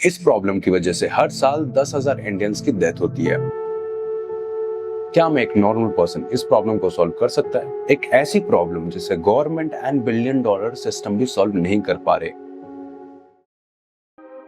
इस प्रॉब्लम की वजह से हर साल 10,000 इंडियंस की डेथ होती है। क्या मैं एक नॉर्मल पर्सन इस प्रॉब्लम को सॉल्व कर सकता है? एक ऐसी प्रॉब्लम जिसे government and billion dollar system भी सॉल्व नहीं कर पा रहे।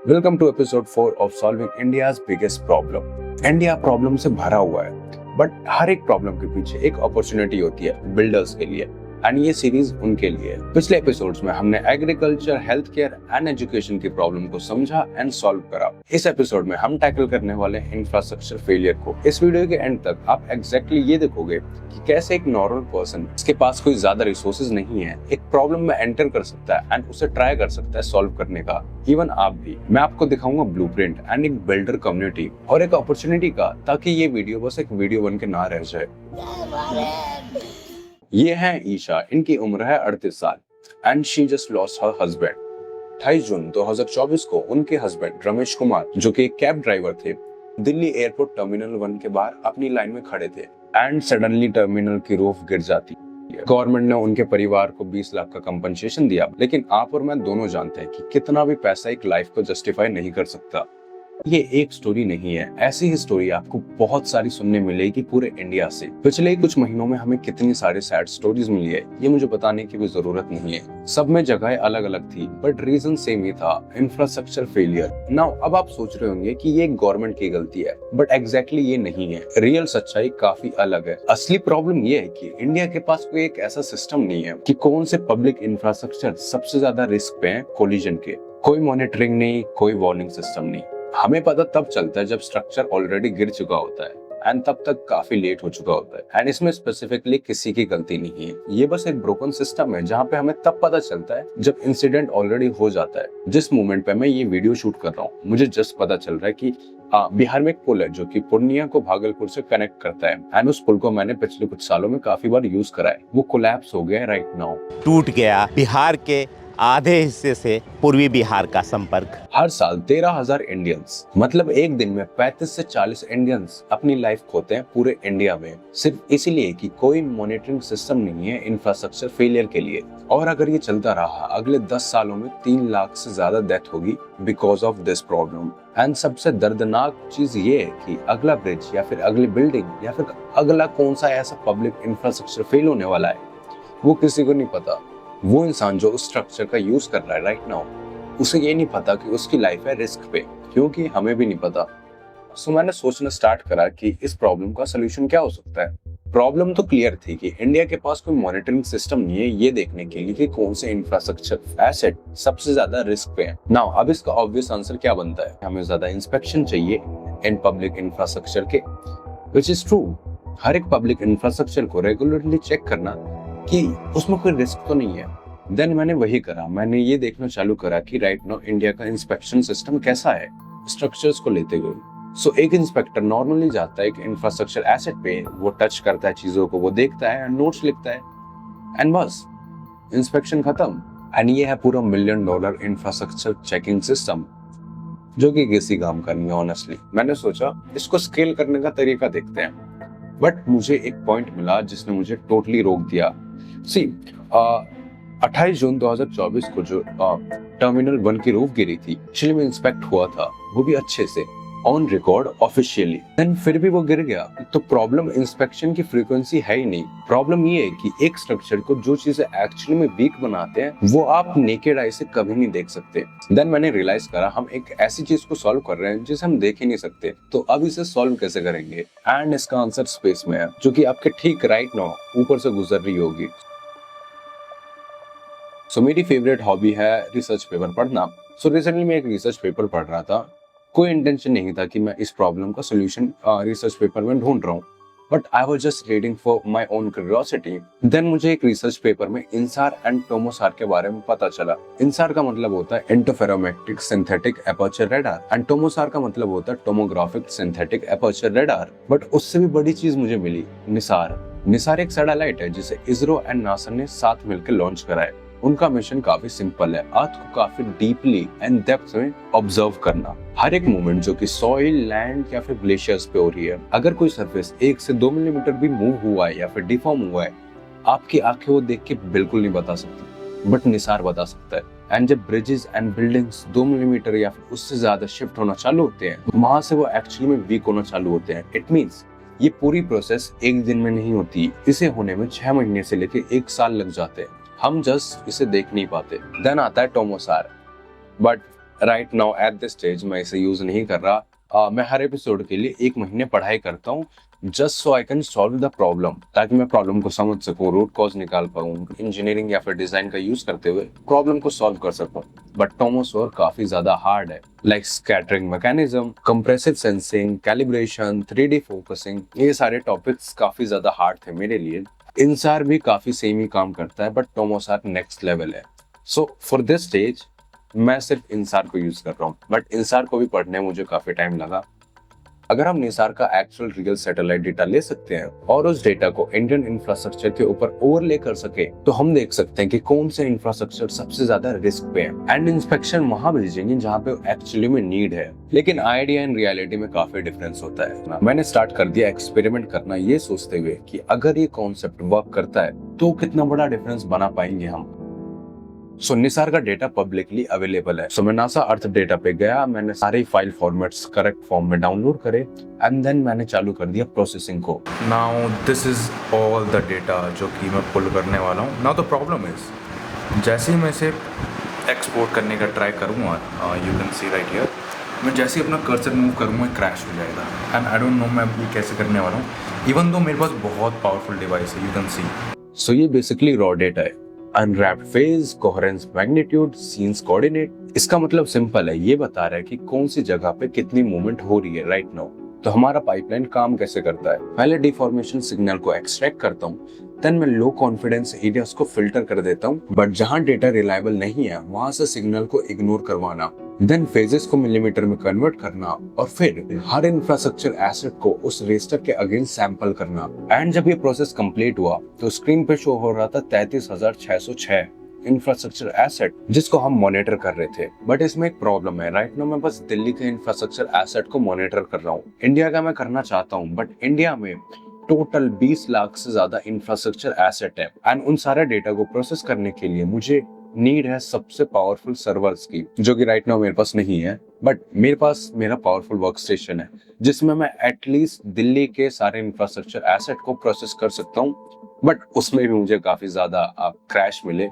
Welcome to episode 4 of solving India's biggest problem. India problem से भरा हुआ है, बट हर एक प्रॉब्लम के पीछे एक अपॉर्चुनिटी होती है बिल्डर्स के लिए, एंड ये सीरीज उनके लिए है। पिछले एपिसोड्स में हमने agriculture, health care and education की प्रॉब्लम को समझा एंड सॉल्व करा। इस एपिसोड में हम टैकल करने वाले इंफ्रास्ट्रक्चर फेलियर को। इस वीडियो के एंड तक आप एग्जैक्टली ये देखोगे कि कैसे एक नॉर्मल पर्सन जिसके पास कोई ज्यादा रिसोर्सेज नहीं है एक प्रॉब्लम में एंटर कर सकता है एंड उसे ट्राई कर सकता है सॉल्व करने का। इवन आप भी। मैं आपको दिखाऊंगा ब्लूप्रिंट एंड एक बिल्डर कम्युनिटी और एक अपॉर्चुनिटी का, ताकि ये वीडियो बस एक वीडियो बन के ना रह जाए। ये हैं ईशा। इनकी उम्र है 38 साल and she just lost her husband. 28 जून 2024 को उनके हस्बैंड रमेश कुमार, जो कि एक कैब ड्राइवर थे, दिल्ली एयरपोर्ट टर्मिनल 1 के बाहर अपनी लाइन में खड़े थे एंड सडनली टर्मिनल की रूफ गिर जाती है। गवर्नमेंट ने उनके परिवार को 20 लाख का कंपनसेशन दिया, लेकिन आप और मैं दोनों जानते हैं कि कितना भी पैसा एक लाइफ को जस्टिफाई नहीं कर सकता। ये एक स्टोरी नहीं है, ऐसी ही स्टोरी आपको बहुत सारी सुनने मिलेगी पूरे इंडिया से। पिछले कुछ महीनों में हमें कितनी सारी सैड स्टोरीज मिली है, ये मुझे बताने की भी जरूरत नहीं है। सब में जगह अलग अलग थी, बट रीजन सेम ही था, इंफ्रास्ट्रक्चर फेलियर। नाउ अब आप सोच रहे होंगे कि ये गवर्नमेंट की गलती है, बट एग्जैक्टली ये नहीं है। रियल सच्चाई काफी अलग है। असली प्रॉब्लम ये है कि इंडिया के पास कोई एक ऐसा सिस्टम नहीं है कि कौन से पब्लिक इंफ्रास्ट्रक्चर सबसे ज्यादा रिस्क पे है कोलिजन के। कोई मॉनिटरिंग नहीं, कोई वार्निंग सिस्टम नहीं। हमें पता तब चलता है जब स्ट्रक्चर ऑलरेडी गिर चुका होता है एंड तब तक काफी लेट हो चुका होता है। एंड इसमें स्पेसिफिकली किसी की गलती नहीं है, ये बस एक ब्रोकन सिस्टम है जहाँ पे हमें तब पता चलता है जब इंसिडेंट ऑलरेडी हो जाता है। जिस मोमेंट पे मैं ये वीडियो शूट कर रहा हूँ, मुझे जस्ट पता चल रहा है कि बिहार में एक पुल है जो कि पूर्णिया को भागलपुर से कनेक्ट करता है एंड उस पुल को मैंने पिछले कुछ सालों में काफी बार यूज करा है। वो कोलैप्स हो गया है राइट नाउ। टूट गया बिहार के आधे हिस्से से पूर्वी बिहार का संपर्क। हर साल 13,000 इंडियंस, मतलब एक दिन में 35 से 40 इंडियंस अपनी लाइफ खोते हैं पूरे इंडिया में, सिर्फ इसीलिए कि कोई मॉनिटरिंग सिस्टम नहीं है इंफ्रास्ट्रक्चर फेलियर के लिए। और अगर ये चलता रहा, अगले 10 सालों में 3 लाख से ज्यादा डेथ होगी because of this problem. And सबसे दर्दनाक चीज ये है कि अगला ब्रिज या फिर अगली बिल्डिंग या फिर अगला कौन सा ऐसा पब्लिक इंफ्रास्ट्रक्चर फेल होने वाला है, वो किसी को नहीं पता। वो इंसान जो उस स्ट्रक्चर का यूज कर रहा है राइट नाउ, उसे ये नहीं पता कि उसकी लाइफ है रिस्क पे, क्योंकि हमें भी नहीं पता। सो मैंने सोचना स्टार्ट करा कि इस प्रॉब्लम का सोल्यूशन क्या हो सकता है। प्रॉब्लम तो क्लियर थी कि इंडिया के पास कोई मॉनिटरिंग सिस्टम नहीं है ये देखने के लिए कि कौन से इंफ्रास्ट्रक्चर एसेट सबसे ज्यादा रिस्क पे है। नाउ अब इसका ऑब्वियस आंसर क्या बनता है, हमें ज्यादा इंस्पेक्शन चाहिए इन पब्लिक इंफ्रास्ट्रक्चर के, विच इज ट्रू। हर एक पब्लिक इंफ्रास्ट्रक्चर को रेगुलरली चेक करना कि उसमें कोई रिस्क तो नहीं है। देन मैंने वही करा, मैंने ये देखना चालू करा कि राइट नाउ इंडिया का इंस्पेक्शन सिस्टम कैसा है स्ट्रक्चर्स को लेते हुए। सो एक इंस्पेक्टर नॉर्मली जाता है एक इंफ्रास्ट्रक्चर एसेट पे, वो टच करता है चीजों को, वो देखता है, नोट्स लिखता है एंड बस इंस्पेक्शन खत्म। एंड ये है पूरा $1 मिलियन इंफ्रास्ट्रक्चर चेकिंग सिस्टम, जो कि किसी काम का नहीं है ऑनेस्टली। मैंने सोचा इसको स्केल करने का तरीका देखते हैं, बट मुझे एक पॉइंट मिला जिसने मुझे टोटली रोक दिया। सी 28 जून 2024 को जो टर्मिनल 1 की रूफ गिरी थी, एक्चुअली में इंस्पेक्ट हुआ था, वो भी अच्छे से ऑन रिकॉर्ड ऑफिशियली। देन फिर भी वो गिर गया। तो प्रॉब्लम इंस्पेक्शन की फ्रीक्वेंसी है ही नहीं, प्रॉब्लम ये है कि एक स्ट्रक्चर को जो चीजें एक्चुअली में वीक बनाते हैं वो आप नेकेड आई से कभी नहीं देख सकते। देन मैंने रियलाइज करा हम एक ऐसी चीज को सॉल्व कर रहे हैं जिसे हम देख ही नहीं सकते, तो अब इसे सॉल्व कैसे करेंगे। एंड इसका आंसर स्पेस में है, जो कि आपके ठीक राइट नाउ ऊपर से गुजर रही होगी। सो मेरी फेवरेट हॉबी है रिसर्च पेपर पढ़ना। सो रिसेंटली मैं एक रिसर्च पेपर पढ़ रहा था। कोई इंटेंशन नहीं था कि मैं इस प्रॉब्लम का सोल्यूशन रिसर्च पेपर में ढूंढ रहा हूँ, but I was just reading for my own curiosity. देन मुझे एक रिसर्च पेपर में इंसार एंड टोमोसार के बारे में पता चला। इंसार का मतलब होता है interferometric synthetic aperture radar and TomoSAR का मतलब होता है tomographic synthetic aperture radar. But उससे भी बड़ी चीज मुझे मिली, निसार। निसार एक सैटेलाइट है जिसे इसरो एंड नासा ने साथ मिलकर लॉन्च करा है। उनका मिशन काफी सिंपल है, अर्थ को काफी डीपली एंड डेप्थ में ऑब्जर्व करना। हर एक मूवमेंट जो कि सॉइल, लैंड या फिर ग्लेशियर्स पे हो रही है, अगर कोई सरफेस 1 से 2 मिलीमीटर भी मूव हुआ है या फिर डिफॉर्म हुआ है, आपकी आंखें वो देख के बिल्कुल नहीं बता सकती, बट निसार बता सकता है। एंड जब ब्रिजेस एंड बिल्डिंग्स 2 मिलीमीटर या फिर उससे ज्यादा शिफ्ट होना चालू होते हैं, वहां से वो एक्चुअली में वीक होना चालू होते हैं। इट मींस ये पूरी प्रोसेस एक दिन में नहीं होती, इसे होने में 6 महीने से लेके 1 साल लग जाते हैं। हम जस्ट इसे देख नहीं पाते। देन आता है TomoSAR, but right now at this stage मैं इसे यूज नहीं कर रहा। मैं हर एपिसोड के लिए 1 महीने पढ़ाई करता हूँ, just so I can solve the problem, ताकि मैं प्रॉब्लम को समझ सकूं, रूट कॉज निकाल पाऊं, इंजीनियरिंग या फिर डिजाइन का यूज करते हुए प्रॉब्लम को सॉल्व कर सकूं। बट टोमोसोर काफी ज्यादा हार्ड है, like scattering mechanism, compressive sensing, calibration, 3D focusing, ये सारे टॉपिक्स काफी ज्यादा हार्ड थे मेरे लिए। इंसार भी काफी सेम ही काम करता है, बट टोमोसार नेक्स्ट लेवल है। सो फॉर दिस स्टेज मैं सिर्फ इंसार को यूज कर रहा हूँ, बट इंसार को भी पढ़ने में मुझे काफी टाइम लगा। अगर हम निसार का एक्चुअल रियल सैटेलाइट डेटा ले सकते हैं और उस डेटा को इंडियन इंफ्रास्ट्रक्चर के ऊपर ओवरले कर सके, तो हम देख सकते हैं कि कौन से इंफ्रास्ट्रक्चर सबसे ज्यादा रिस्क पे है, एंड इंस्पेक्शन वहां भेजेंगे जहां पे एक्चुअली में नीड है। लेकिन आइडिया एंड रियलिटी में काफी डिफरेंस होता है। मैंने स्टार्ट कर दिया एक्सपेरिमेंट करना, ये सोचते हुए कि अगर ये कॉन्सेप्ट वर्क करता है तो कितना बड़ा डिफरेंस बना पाएंगे हम। सो निसार का डेटा पब्लिकली अवेलेबल है। सो मैं नासा अर्थ डेटा पे गया, मैंने सारे फाइल फॉर्मेट्स करेक्ट फॉर्म में डाउनलोड करे, एंड देन मैंने चालू कर दिया प्रोसेसिंग को। Now this is all the data जो कि मैं पुल करने वाला हूँ। नाउ द प्रॉब्लम इज, जैसे ही मैं इसे एक्सपोर्ट करने का ट्राई करूँगा, you can C right here, मैं जैसे ही अपना कर्सर मूव करूँगा क्रैश हो जाएगा। एंड आई डोंट नो मैं ये कैसे करने वाला हूँ, इवन दो मेरे पास बहुत पावरफुल डिवाइस है, यू कैन सी। सो ये बेसिकली रॉ डेटा है, unwrapped phase, coherence, magnitude, scenes coordinate. इसका मतलब सिंपल है, ये बता रहा है कि कौन सी जगह पे कितनी मूवमेंट हो रही है राइट नाउ। तो हमारा पाइपलाइन काम कैसे करता है, पहले डिफॉर्मेशन सिग्नल को एक्सट्रैक्ट करता हूँ, देन मैं लो कॉन्फिडेंस एरियाज को फिल्टर कर देता हूँ, बट जहां डेटा रिलायबल नहीं है वहां से सिग्नल को इग्नोर करवाना, देन फेजेस को मिलीमीटर में कन्वर्ट करना, और फिर हर इंफ्रास्ट्रक्चर एसेट को उस रेस्टर के अगेंस्ट सैंपल करना। एंड जब ये प्रोसेस कंप्लीट हुआ तो स्क्रीन पे शो हो रहा था 33,606 इंफ्रास्ट्रक्चर एसेट जिसको हम मॉनिटर कर रहे थे। बट इसमें एक प्रॉब्लम है, राइट नाउ मैं बस दिल्ली के इंफ्रास्ट्रक्चर एसेट को मॉनिटर कर रहा हूँ। इंडिया का मैं करना चाहता हूँ, बट इंडिया में टोटल 20 लाख से ज्यादा इंफ्रास्ट्रक्चर एसेट है, एंड उन सारे डेटा को प्रोसेस करने के लिए मुझे नीड है सबसे पावरफुल सर्वर्स की, जो कि राइट नाउ मेरे पास नहीं है। बट मेरे पास मेरा पावरफुल वर्क स्टेशन है जिसमें मैं एटलीस्ट दिल्ली के सारे इंफ्रास्ट्रक्चर एसेट को प्रोसेस कर सकता हूँ। बट उसमें भी मुझे काफी ज्यादा क्रैश मिले,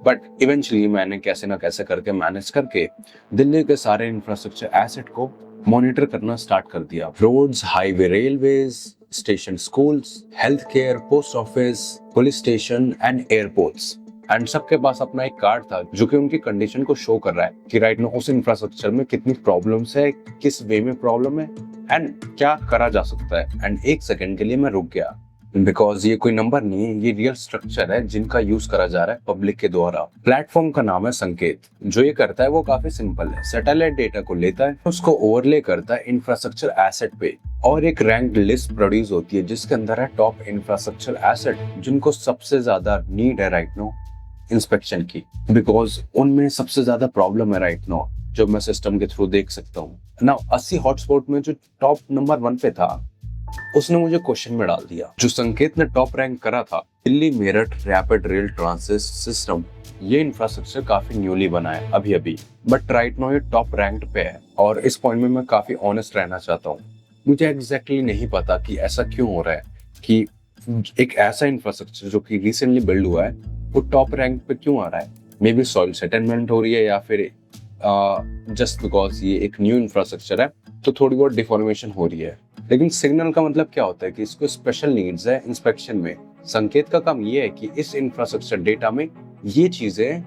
बट इवेंचुअली मैंने कैसे ना कैसे करके मैनेज करके दिल्ली के सारे इंफ्रास्ट्रक्चर एसेट को मॉनिटर करना स्टार्ट कर दिया। Roads, highway, railways, station, schools, health care, post office, police station and airports, and सबके पास अपना एक कार्ड था जो कि उनकी कंडीशन को शो कर रहा है कि राइट नाउ उस इंफ्रास्ट्रक्चर में कितनी प्रॉब्लम्स है, किस वे में प्रॉब्लम है, एंड क्या करा जा सकता है। एंड एक सेकंड के लिए मैं रुक गया, बिकॉज ये कोई नंबर नहीं है, ये रियल स्ट्रक्चर है जिनका यूज करा जा रहा है पब्लिक के द्वारा। प्लेटफॉर्म का नाम है संकेत। जो ये करता है वो काफी सिंपल है, सैटेलाइट डेटा को लेता है, उसको ओवरले करता है इंफ्रास्ट्रक्चर एसेट पे, और एक रैंक लिस्ट प्रोड्यूस होती है जिसके अंदर है टॉप इंफ्रास्ट्रक्चर एसेट जिनको सबसे ज्यादा नीड है राइट नाउ इंस्पेक्शन की, बिकॉज उनमें सबसे ज्यादा प्रॉब्लम है राइट नाउ जो मैं सिस्टम के थ्रू देख सकता हूँ ना। 80 हॉटस्पॉट में जो टॉप नंबर 1 पे था उसने मुझे क्वेश्चन में डाल दिया। जो संकेत ने टॉप रैंक करा था, Delhi Meerut rapid rail transit system, ये इंफ्रास्ट्रक्चर काफी न्यूली बना है अभी, बट राइट नाउ ये टॉप रैंक्ड पे है। और इस पॉइंट में मैं काफी ऑनेस्ट रहना चाहता हूँ, मुझे एग्जैक्टली नहीं पता कि ऐसा क्यों हो रहा है कि एक ऐसा इंफ्रास्ट्रक्चर जो कि रिसेंटली बिल्ड हुआ है वो टॉप रैंक पे क्यों आ रहा है। मे बी सॉइल सेटलमेंट हो रही है, या फिर जस्ट बिकॉज ये एक न्यू इंफ्रास्ट्रक्चर है तो थोड़ी बहुत डिफॉर्मेशन हो रही है। लेकिन सिग्नल का मतलब क्या होता है कि इसको स्पेशल नीड्स है इंस्पेक्शन में। संकेत का काम ये है कि इस इंफ्रास्ट्रक्चर डेटा में ये चीजें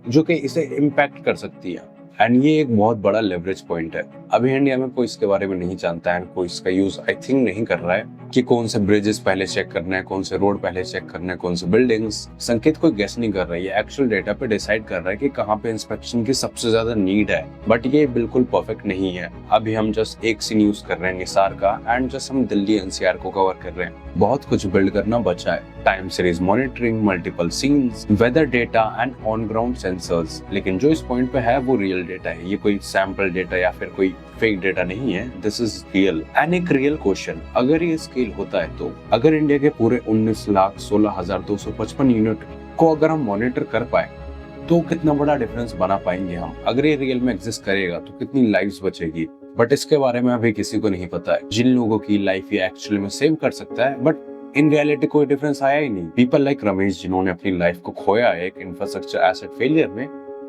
जो कि इसे इम्पैक्ट कर सकती है, एंड ये एक बहुत बड़ा लेवरेज पॉइंट है। अभी इंडिया में कोई इसके बारे में नहीं जानता है, कोई इसका यूज आई थिंक नहीं कर रहा है कि कौन से ब्रिजेस पहले चेक करना है, कौन से रोड पहले चेक करना है, कौन से बिल्डिंग्स। संकेत कोई गेस नहीं कर रहा है, ये एक्चुअल डेटा पे डिसाइड कर रहा है कि कहाँ पे इंस्पेक्शन की सबसे ज्यादा नीड है। बट ये बिल्कुल परफेक्ट नहीं है। अभी हम जस्ट एक सीन यूज कर रहे हैं निसार का, एंड जस्ट हम दिल्ली एनसीआर को कवर कर रहे हैं। बहुत कुछ बिल्ड करना बचा है, time series monitoring, multiple scenes, weather data and on ground sensors. लेकिन जो इस पॉइंट पे है वो रियल डेटा है, ये कोई सैंपल डेटा या फिर कोई फेक डेटा नहीं है, दिस इज रियल। एंड एक रियल क्वेश्चन, अगर ये स्केल होता है तो अगर इंडिया के पूरे 19,16,255 यूनिट को अगर हम मॉनिटर कर पाए तो कितना बड़ा डिफरेंस बना पाएंगे हम। अगर ये रियल में एग्जिस्ट करेगा तो कितनी लाइव्स बचेगी, बट इसके बारे में अभी किसी को नहीं पता है। जिन लोगों की लाइफ ये एक्चुअली में सेव कर सकता है, बट इन रियलिटी कोई डिफरेंस आया ही नहीं। पीपल लाइक रमेश जिन्होंने अपनी लाइफ को खोया है एक इंफ्रास्ट्रक्चर एसेट फेलियर में,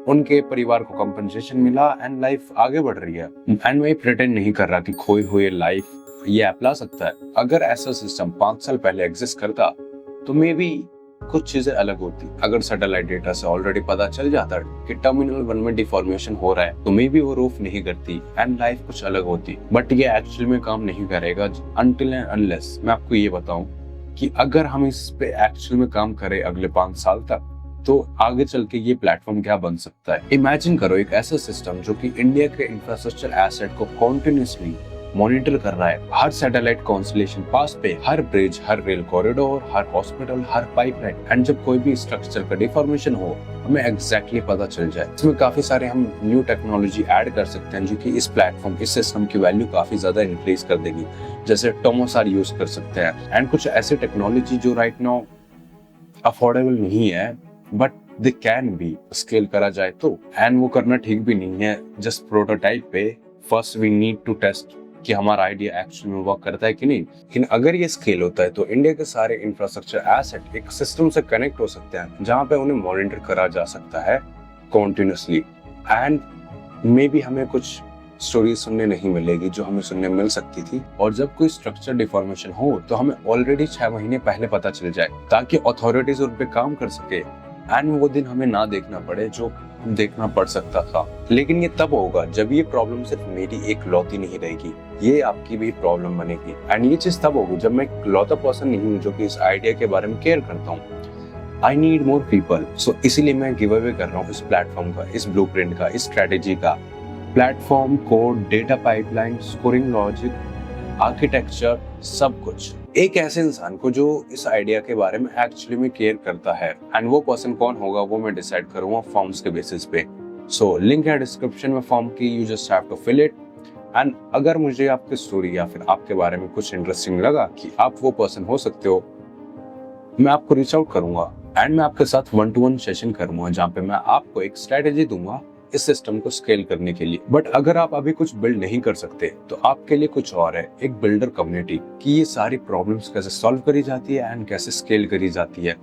उनके परिवार को कंपनसेशन मिला एंड लाइफ आगे बढ़ रही है। एंड मैं प्रिटेंड नहीं कर रहा कि खोई हुई लाइफ ये ऐप ला सकता है। अगर ऐसा सिस्टम 5 साल पहले एग्जिस्ट करता तो मे बी कुछ चीजें अलग होती। अगर सैटेलाइट डेटा से ऑलरेडी पता चल जाता कि टर्मिनल 1 में डिफॉर्मेशन हो रहा है तो मे बी वो रूफ नहीं करती एंड लाइफ कुछ अलग होती। बट ये एक्चुअली में काम नहीं करेगा अनटिल एंड अनलेस मैं आपको ये बताऊं कि अगर हम इस पे एक्चुअली में काम करें अगले 5 साल तक, तो आगे चल के ये प्लेटफॉर्म क्या बन सकता है। इमेजिन करो एक ऐसा सिस्टम जो कि इंडिया के इंफ्रास्ट्रक्चर एसेट को कॉन्टिन्यूसली मॉनिटर कर रहा है। हर सैटेलाइट कॉन्स्टलेशन पास पे, हर ब्रिज, हर रेल कॉरिडोर, हर हॉस्पिटल, हर पाइपलाइन, एंड जब कोई भी स्ट्रक्चर का डिफॉर्मेशन हो हमें एग्जैक्टली पता चल जाए। इसमें काफी सारे हम न्यू टेक्नोलॉजी ऐड कर सकते हैं जो कि इस प्लेटफॉर्म, इस सिस्टम की वैल्यू काफी ज्यादा इंक्रीज कर देगी। जैसे टोमोसार यूज कर सकते हैं एंड कुछ ऐसे टेक्नोलॉजी जो राइट नाउ अफोर्डेबल नहीं है but they can be scale करा जाए तो। एंड वो करना ठीक भी नहीं है जस्ट प्रोटोटाइप पे। First we need to test कि हमारा आइडिया एक्चुअली में वर्क करता है कि नहीं। लेकिन अगर ये स्केल होता है तो इंडिया के सारे इंफ्रास्ट्रक्चर एसेट एक सिस्टम से कनेक्ट हो सकते हैं जहां पे उन्हें मॉनिटर करा जा सकता है कॉन्टिन्यूसली। एंड मे बी हमें कुछ स्टोरी सुनने नहीं मिलेगी जो हमें सुनने मिल सकती थी। और जब कोई स्ट्रक्चर डिफॉर्मेशन हो तो हमें ऑलरेडी 6 महीने पहले पता चल जाए ताकि अथॉरिटीज उन पे काम कर सके एंड वो दिन हमें ना देखना पड़े जो देखना पड़ सकता था। लेकिन ये तब होगा जब ये प्रॉब्लम सिर्फ मेरी एक लौती नहीं रहेगी, ये आपकी भी प्रॉब्लम बनेगी। एंड ये चीज तब होगी जब मैं एक लौता पर्सन नहीं हूँ जो कि इस आइडिया के बारे में केयर करता हूँ। I need more people. सो इसीलिए मैं गिव अवे कर रहा हूँ इस प्लेटफॉर्म का, इस ब्लूप्रिंट का, इस स्ट्रेटेजी का। Platform, code, data pipeline, scoring logic, architecture, सब कुछ एक ऐसे इंसान को जो इस आइडिया के बारे में एक्चुअली में केयर करता है। एंड वो पर्सन कौन होगा वो मैं डिसाइड करूंगा फॉर्म्स के बेसिस पे। सो लिंक है डिस्क्रिप्शन में फॉर्म की, you just have to fill it. And अगर मुझे आपकी स्टोरी या फिर आपके बारे में कुछ इंटरेस्टिंग लगा कि आप वो पर्सन हो सकते हो, मैं आपको रीच आउट करूंगा एंड मैं आपके साथ 1-to-1 सेशन करूंगा जहाँ पे मैं आपको एक स्ट्रेटेजी दूंगा इस सिस्टम को स्केल करने के लिए। बट अगर आप अभी कुछ बिल्ड नहीं कर सकते तो आपके लिए कुछ और है, एक बिल्डर कम्युनिटी, कि ये सारी प्रॉब्लम्स कैसे सॉल्व करी जाती है एंड कैसे स्केल करी जाती है।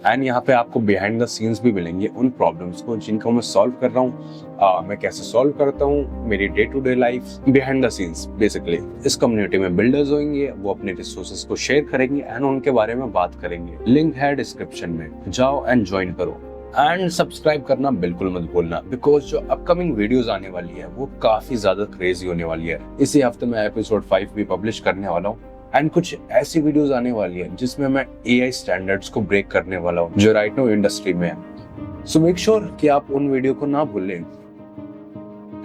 एंड यहाँ पे आपको बिहाइंड द सीन्स भी मिलेंगे उन प्रॉब्लम्स को जिनको मैं सॉल्व कर रहा हूँ, मैं कैसे सॉल्व करता हूँ, मेरी day to day life behind the scenes. Basically इस कम्युनिटी में बिल्डर्स होंगे, वो अपने रिसोर्सेज को शेयर करेंगे एंड उनके बारे में बात करेंगे। लिंक है डिस्क्रिप्शन में, जाओ एंड ज्वाइन करो। एंड सब्सक्राइब करना बिल्कुल मत भूलना, बिकॉज जो अपकमिंग वीडियोस आने वाली है वो काफी ज्यादा क्रेजी होने वाली है। इसी हफ्ते मैं एपिसोड 5 भी पब्लिश करने वाला हूँ एंड कुछ ऐसी वीडियोस आने वाली है जिसमें मैं AI स्टैंडर्ड्स को ब्रेक करने वाला हूँ जो राइट नाउ इंडस्ट्री में है। सो मेक श्योर कि आप उन वीडियो को ना भूलें।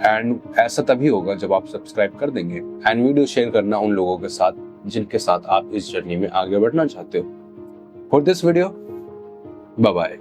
एंड ऐसा तभी होगा जब आप सब्सक्राइब कर देंगे एंड वीडियो शेयर करना उन लोगों के साथ जिनके साथ आप इस जर्नी में आगे बढ़ना चाहते हो। For this video, bye bye.